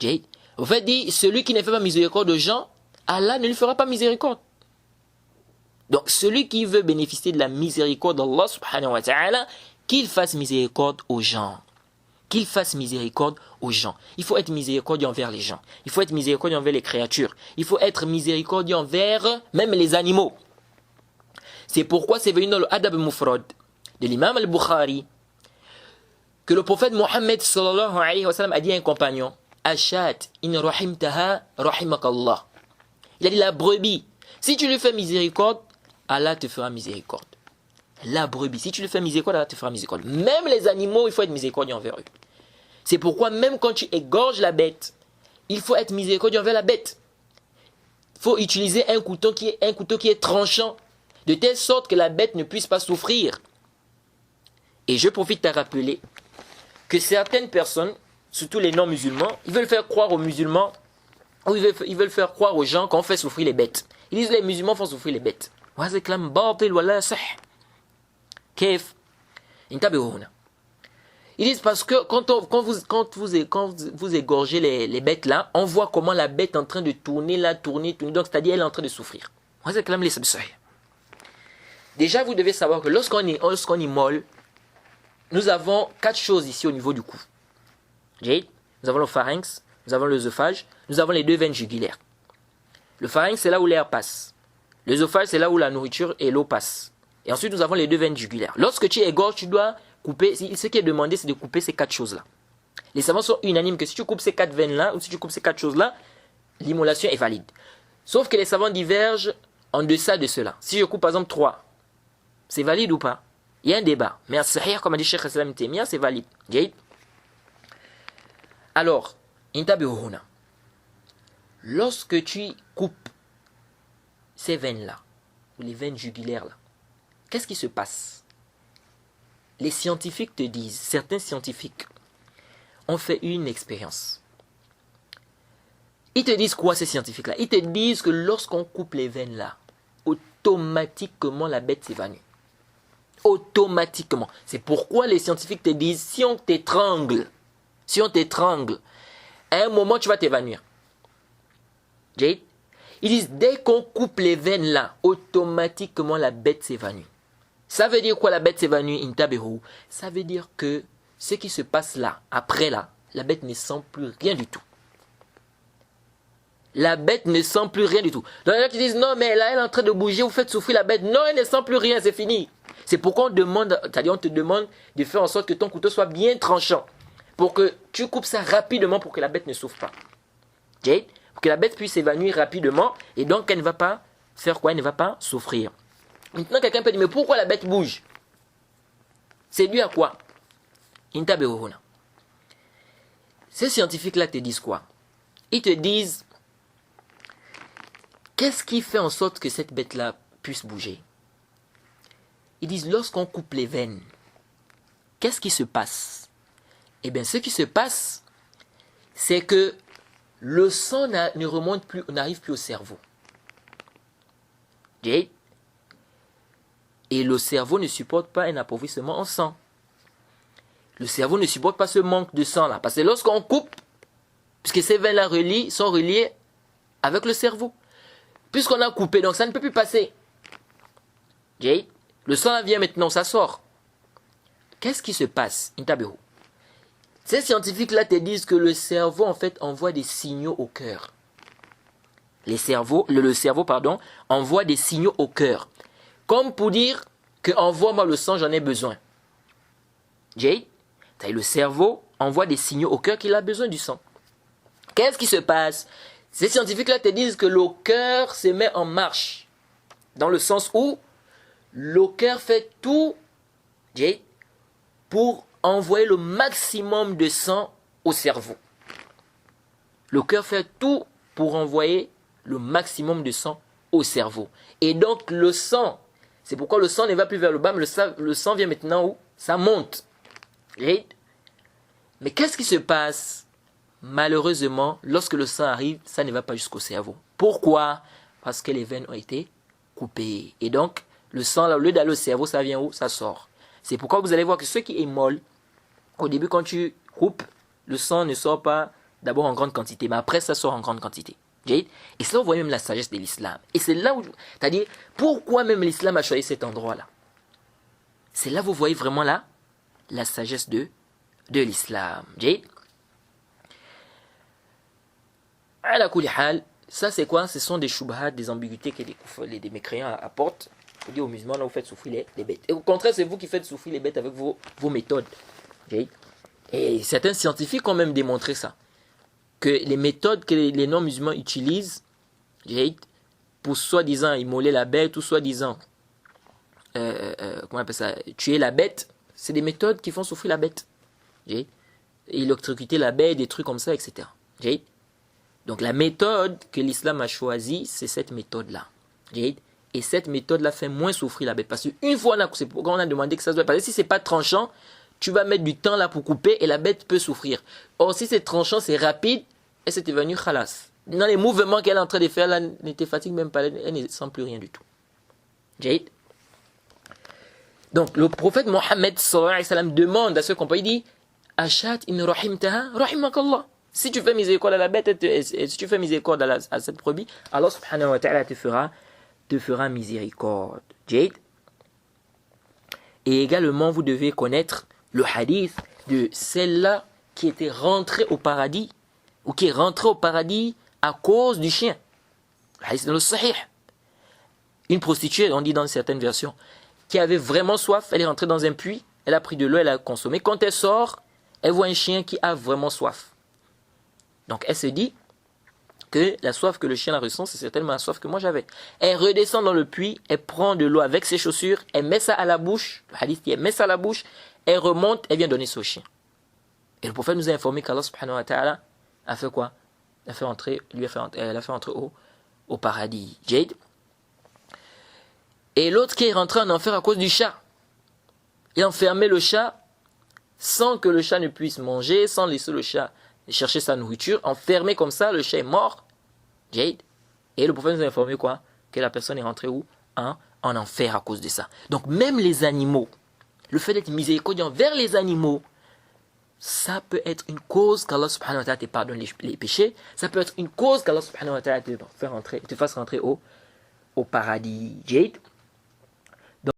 Jade. Au fait, dit, celui qui ne fait pas miséricorde aux gens, Allah ne lui fera pas miséricorde. Donc, celui qui veut bénéficier de la miséricorde d'Allah subhanahu wa ta'ala, qu'il fasse miséricorde aux gens. Qu'il fasse miséricorde aux gens. Il faut être miséricordieux envers les gens. Il faut être miséricordieux envers les créatures. Il faut être miséricordieux envers même les animaux. C'est pourquoi c'est venu dans le Adab Mufrad de l'imam al-Bukhari que le prophète Mohammed sallallahu alayhi wa sallam a dit à un compagnon, Ashat in rahimtaha rahimakallah. Il a dit la brebis, si tu lui fais miséricorde, Allah te fera miséricorde. La brebis, si tu lui fais miséricorde, Allah te fera miséricorde. Même les animaux, il faut être miséricordieux envers eux. C'est pourquoi même quand tu égorges la bête, il faut être miséricordieux envers la bête. Il faut utiliser un couteau qui est tranchant, de telle sorte que la bête ne puisse pas souffrir. Et je profite à rappeler que certaines personnes, surtout les non-musulmans, ils veulent faire croire aux musulmans, ou ils veulent faire croire aux gens qu'on fait souffrir les bêtes. Ils disent les musulmans font souffrir les bêtes. Ils disent parce que quand vous égorgez les bêtes là, on voit comment la bête est en train de tourner, donc c'est-à-dire elle est en train de souffrir. Déjà, vous devez savoir que lorsqu'on immole, nous avons 4 choses ici au niveau du cou. Nous avons le pharynx, nous avons l'œsophage, nous avons les 2 veines jugulaires. Le pharynx, c'est là où l'air passe. L'œsophage, c'est là où la nourriture et l'eau passent. Et ensuite, nous avons les 2 veines jugulaires. Lorsque tu égorges, tu dois couper. Ce qui est demandé, c'est de couper ces 4 choses-là. Les savants sont unanimes que si tu coupes ces 4 veines-là, ou si tu coupes ces 4 choses-là, l'immolation est valide. Sauf que les savants divergent en deçà de cela. Si je coupe par exemple 3, c'est valide ou pas? Il y a un débat. Mais à Sahih, comme a dit Cheikh Islam Temia, c'est valide. Alors, lorsque tu coupes ces veines-là, ou les veines jugulaires-là, qu'est-ce qui se passe? Les scientifiques te disent, certains scientifiques ont fait une expérience. Ils te disent quoi, ces scientifiques-là? Ils te disent que lorsqu'on coupe les veines-là, automatiquement la bête s'évanouit. Automatiquement. C'est pourquoi les scientifiques te disent, si on t'étrangle, à un moment tu vas t'évanouir. Ils disent, dès qu'on coupe les veines là, automatiquement la bête s'évanouit. Ça veut dire quoi, la bête s'évanouit? Ça veut dire que ce qui se passe là, après là, la bête ne sent plus rien du tout. La bête ne sent plus rien du tout. Donc, il y en a qui disent, non, mais là, elle est en train de bouger, vous faites souffrir la bête. Non, elle ne sent plus rien, c'est fini. C'est pourquoi on te demande de faire en sorte que ton couteau soit bien tranchant. Pour que tu coupes ça rapidement pour que la bête ne souffre pas. Pour que la bête puisse s'évanouir rapidement et donc elle ne va pas faire quoi? Elle ne va pas souffrir. Maintenant, quelqu'un peut dire, mais pourquoi la bête bouge? C'est dû à quoi? Ces scientifiques-là te disent quoi? Ils te disent, qu'est-ce qui fait en sorte que cette bête-là puisse bouger? Ils disent, lorsqu'on coupe les veines, qu'est-ce qui se passe? Eh bien, ce qui se passe, c'est que le sang ne remonte plus, n'arrive plus au cerveau. Et le cerveau ne supporte pas un appauvrissement en sang. Le cerveau ne supporte pas ce manque de sang-là. Parce que lorsqu'on coupe, puisque ces veines-là sont reliées avec le cerveau. Puisqu'on a coupé, donc ça ne peut plus passer. Le sang vient maintenant, ça sort. Qu'est-ce qui se passe? Ces scientifiques-là te disent que le cerveau, en fait, envoie des signaux au cœur. Le cerveau, envoie des signaux au cœur. Comme pour dire que envoie-moi le sang, j'en ai besoin. Le cerveau envoie des signaux au cœur qu'il a besoin du sang. Qu'est-ce qui se passe? Ces scientifiques-là te disent que le cœur se met en marche. Dans le sens où le cœur fait tout pour envoyer le maximum de sang au cerveau. Le cœur fait tout pour envoyer le maximum de sang au cerveau. Et donc le sang, c'est pourquoi le sang ne va plus vers le bas, mais le sang vient maintenant où? Ça monte. Mais qu'est-ce qui se passe? Malheureusement, lorsque le sang arrive, ça ne va pas jusqu'au cerveau. Pourquoi? Parce que les veines ont été coupées. Et donc, le sang, là, au lieu d'aller au cerveau, ça vient où? Ça sort. C'est pourquoi vous allez voir que ceux qui émolent, au début, quand tu coupes, le sang ne sort pas d'abord en grande quantité, mais après ça sort en grande quantité. Et c'est là où vous voyez même la sagesse de l'islam. Et c'est là où, c'est-à-dire, pourquoi même l'islam a choisi cet endroit-là. C'est là où vous voyez vraiment la sagesse de l'islam. Ala kulli hal, ça c'est quoi? Ce sont des shubhat, des ambiguïtés que les mécréants apportent. Vous dites aux musulmans, là vous faites souffrir les bêtes. Et au contraire, c'est vous qui faites souffrir les bêtes avec vos méthodes. Et certains scientifiques ont même démontré ça. Que les méthodes que les non-musulmans utilisent pour soi-disant immoler la bête ou soi-disant comment on appelle ça, tuer la bête, c'est des méthodes qui font souffrir la bête. Électrocuter la bête, des trucs comme ça, etc. Donc la méthode que l'islam a choisie, c'est cette méthode-là. Et cette méthode-là fait moins souffrir la bête. Parce qu'une fois, c'est pourquoi on a demandé que ça se doit. Parce que si c'est pas tranchant, tu vas mettre du temps là pour couper et la bête peut souffrir. Or, si c'est tranchant, c'est rapide, et c'est devenu khalas. Dans les mouvements qu'elle est en train de faire, là, ne te fatigue même pas, elle ne sent plus rien du tout. Donc, le prophète Mohammed sallallahu alayhi wa sallam demande à ce compagnon, il dit, Achat in rahimtaha, rahimakallah. Si tu fais miséricorde à la bête, si tu fais miséricorde à cette brebis, Allah subhanahu wa ta'ala te fera miséricorde. Et également, vous devez connaître le hadith de celle-là qui était rentrée au paradis, ou qui est rentrée au paradis à cause du chien. Le hadith dans le sahih. Une prostituée, on dit dans certaines versions, qui avait vraiment soif, elle est rentrée dans un puits, elle a pris de l'eau, elle a consommé. Quand elle sort, elle voit un chien qui a vraiment soif. Donc elle se dit que la soif que le chien la ressent, c'est certainement la soif que moi j'avais. Elle redescend dans le puits, elle prend de l'eau avec ses chaussures, elle met ça à la bouche, le hadith dit, elle met ça à la bouche, elle remonte, elle vient donner ça au chien. Et le prophète nous a informé qu'Allah subhanahu wa ta'ala a fait quoi? Elle a fait entrer au paradis. Jade. Et l'autre qui est rentré en enfer à cause du chat. Il a enfermé le chat sans que le chat ne puisse manger, sans laisser le chat chercher sa nourriture. Enfermé comme ça, le chat est mort. Jade. Et le prophète nous a informé quoi? Que la personne est rentrée où? En enfer à cause de ça. Donc même les animaux, le fait d'être miséricordieux envers les animaux, ça peut être une cause qu'Allah subhanahu wa ta'ala te pardonne les péchés. Ça peut être une cause qu'Allah subhanahu wa ta'ala te fasse rentrer au paradis. Jade.